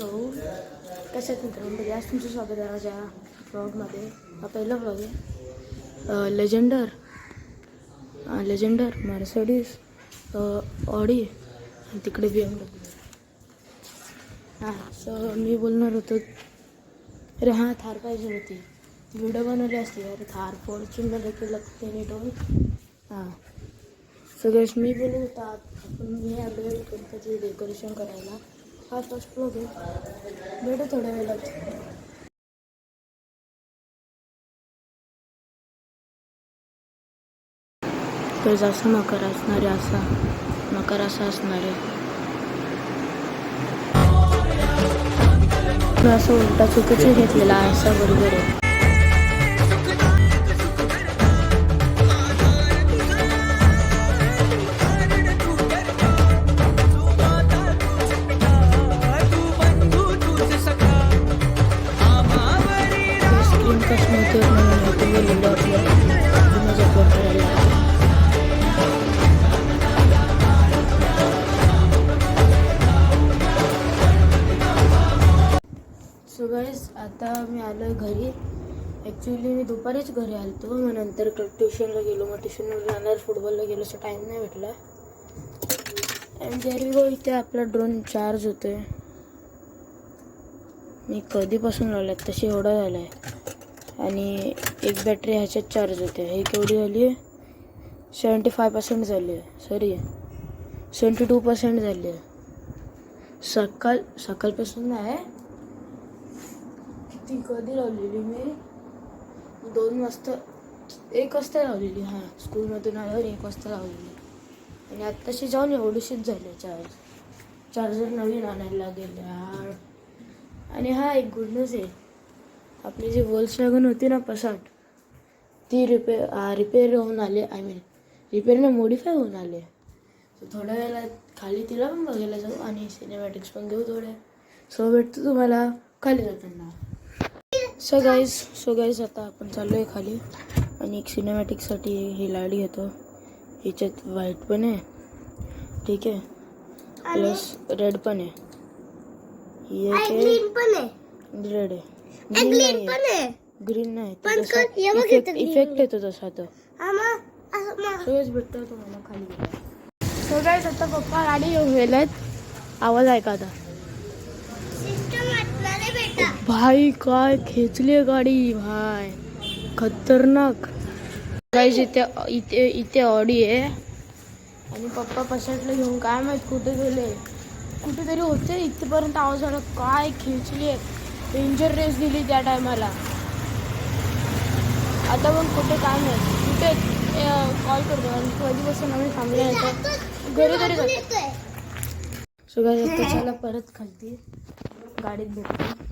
So कशा मित्रांमध्ये आज तुमचं स्वागत आहे माझ्या ब्लॉगमध्ये. हा पहिला ब्लॉग आहे. लेजेंडर मर्सिडीज ऑडी आणि तिकडे BMW. हां सो मी बोलणार होतो अरे हां थार पाहिजे होती, व्हिडिओ बनवली असती अरे थार फॉर्च्युनर देखील लागते नीट होईल. हां सगळेच मी बोलत होता आपण मी आलो गणपती डेकोरेशन करायला. हा फर्स्ट ब्लॉग आहे, भेटू थोड्या वेळात. तर जास्त मकर असणारे असा असणारे असं उलटा चुकीचं घेतलेला असा बरोबर आहे. सो गाईज आता मी आलो आहे घरी. ॲक्च्युली मी दुपारीच घरी आलो मग नंतर ट्युशनला गेलो. मग ट्युशनवर जाणार फुटबॉलला गेलो सो टाईम नाही भेटला. And there we go. इथे आपला ड्रोन चार्ज होतो आहे. मी कधीपासून लावल्यात तशी एवढा झाला आहे आणि एक बॅटरी ह्याच्यात चार्ज होते. ही केवढी झाली आहे 75% झाली आहे, सॉरी 72% झाली आहे. सकाळपासून नाही, ती कधी लावलेली मी 2 वाजता 1 वाजता लावलेली. हां स्कूलमधून आल्यावर 1 वाजता लावलेली आणि आत्ताशी जाऊन एवढीशीच झाली चार्जर नवीन आणायला लागेल यार. आणि हा एक गुड न्यूज आहे, आपली जी वोल्क्सवॅगन होती ना पसाट ती रिपेअर होऊन आले. रिपेअरने मॉडिफाय होऊन आले. थोड्या वेळेला खाली तिला पण बघायला जाऊ आणि सिनेमॅटिक्स पण घेऊ थोड्या. सो भेटतो तुम्हाला खाली जाताना. सो गाईज आता आपण चाललो आहे खाली आणि एक सिनेमॅटिकसाठी ही लाडी घेतो. ह्याच्यात व्हाईट पण आहे, ठीक आहे, प्लस रेड पण आहे, रेड आहे, ग्रीन नाही इफेक्ट येतो तसा तो. सगळंच भेटतो तुम्हाला खाली गेला. सो गाईज आता पप्पा गाडी घेऊन गेलेत. आवाज ऐका आता. भाई काय खेचली गाडी भाई, खतरनाक. गाईज इथे ऑडी आहे आणि पप्पा पसाटला घेऊन काय माहित कुठे गेले, कुठेतरी होते. इथपर्यंत आवाज आला. काय खेचली आहे, डेंजर रेस दिली त्या टायमाला. आता पण कुठे काय माहित कुठे कॉल करतो आणि कधीपासून आम्ही थांबले येतो घरी करतो. सो गाईज आता चला परत खालती गाडीत भेटतो.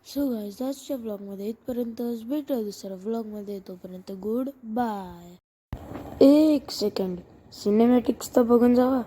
सो गाईज आजच्या ब्लॉगमध्ये इथपर्यंतच. भेटूया दुसऱ्या ब्लॉगमध्ये, तोपर्यंत गुड बाय. 1 सेकंड सिनेमॅटिक्स तर बघून जावा.